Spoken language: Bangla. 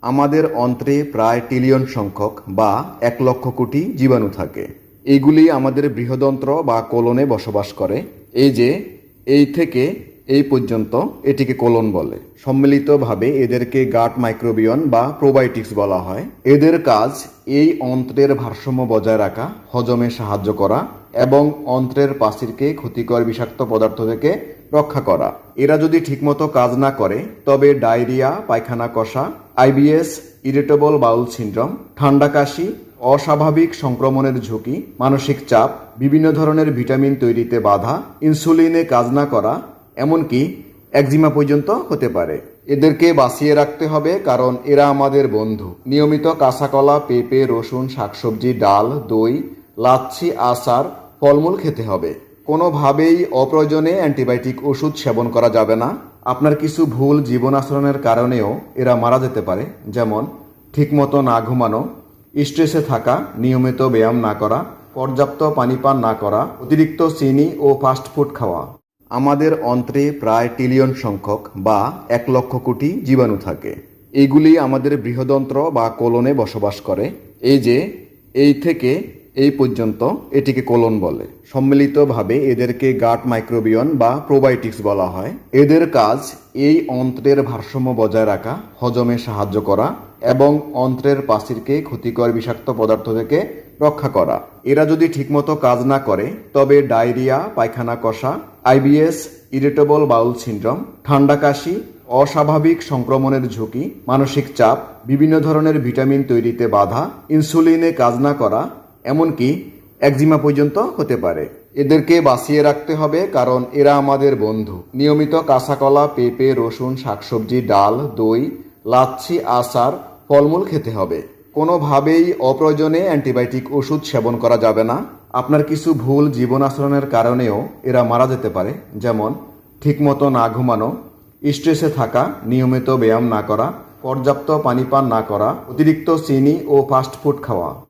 আমাদের অন্ত্রে প্রায় ট্রিলিয়ন সংখ্যক বা 1,00,000 কোটি জীবাণু থাকে। এইগুলি আমাদের বৃহদন্ত্র বা কোলনে বসবাস করে। এই থেকে এই পর্যন্ত এটিকে কোলন বলে। সম্মিলিতভাবে এদেরকে গাট মাইক্রোবিয়ন বা প্রোবায়োটিক্স বলা হয়। এদের কাজ এই অন্ত্রের ভারসাম্য বজায় রাখা, হজমে সাহায্য করা এবং অন্ত্রের পাচিরকে ক্ষতিকর বিষাক্ত পদার্থ থেকে রক্ষা করা। এরা যদি ঠিকমতো কাজ না করে তবে ডায়রিয়া, পায়খানা কষা, আইবিএস, ইরিটেবল বাউল সিনড্রোম, ঠান্ডা কাশি, অস্বাভাবিক সংক্রমণের ঝুঁকি, মানসিক চাপ, বিভিন্ন ধরনের ভিটামিন তৈরিতে বাধা, ইনসুলিনে কাজ না করা, এমনকি একজিমা পর্যন্ত হতে পারে। এদেরকে বাঁচিয়ে রাখতে হবে কারণ এরা আমাদের বন্ধু। নিয়মিত কাঁচা কলা, পেঁপে, রসুন, শাকসবজি, ডাল, দই, লাচ্ছি, আচার, ফলমূল খেতে হবে। কোনোভাবেই অপ্রয়োজনে অ্যান্টিবায়োটিক ওষুধ সেবন করা যাবে না। আপনার কিছু ভুল জীবন আচরণের কারণেও এরা মারা যেতে পারে, যেমন ঠিকমতো না ঘুমানো, স্ট্রেসে থাকা, নিয়মিত ব্যায়াম না করা, পর্যাপ্ত পানি পান না করা, অতিরিক্ত চিনি ও ফাস্টফুড খাওয়া। আমাদের অন্ত্রে প্রায় ট্রিলিয়ন সংখ্যক বা 1,00,000 কোটি জীবাণু থাকে। এইগুলি আমাদের বৃহদন্ত্র বা কোলনে বসবাস করে। এই থেকে এই পর্যন্ত এটিকে কোলন বলে। সম্মিলিতভাবে এদেরকে গাট মাইক্রোবিয়ন বা প্রোবায়োটিক্স বলা হয়। এদের কাজ এই অন্ত্রের ভারসাম্য বজায় রাখা, হজমে সাহায্য করা এবং অন্ত্রের পাচিরকে ক্ষতিকর বিষাক্ত পদার্থ থেকে রক্ষা করা। এরা যদি ঠিকমতো কাজ না করে তবে ডায়রিয়া, পায়খানা কষা, আইবিএস, ইরিটেবল বাউল সিনড্রোম, ঠান্ডা কাশি, অস্বাভাবিক সংক্রমণের ঝুঁকি, মানসিক চাপ, বিভিন্ন ধরনের ভিটামিন তৈরিতে বাধা, ইনসুলিনে কাজ না করা, এমনকি একজিমা পর্যন্ত হতে পারে। এদেরকে বাঁচিয়ে রাখতে হবে কারণ এরা আমাদের বন্ধু। নিয়মিত কাঁচা কলা, পেঁপে, রসুন, শাকসবজি, ডাল, দই, লাচ্ছি, আচার, ফলমূল খেতে হবে। কোনোভাবেই অপ্রয়োজনে অ্যান্টিবায়োটিক ওষুধ সেবন করা যাবে না। আপনার কিছু ভুল জীবন আচরণের কারণেও এরা মারা যেতে পারে, যেমন ঠিকমতো না ঘুমানো, স্ট্রেসে থাকা, নিয়মিত ব্যায়াম না করা, পর্যাপ্ত পানি পান না করা, অতিরিক্ত চিনি ও ফাস্টফুড খাওয়া।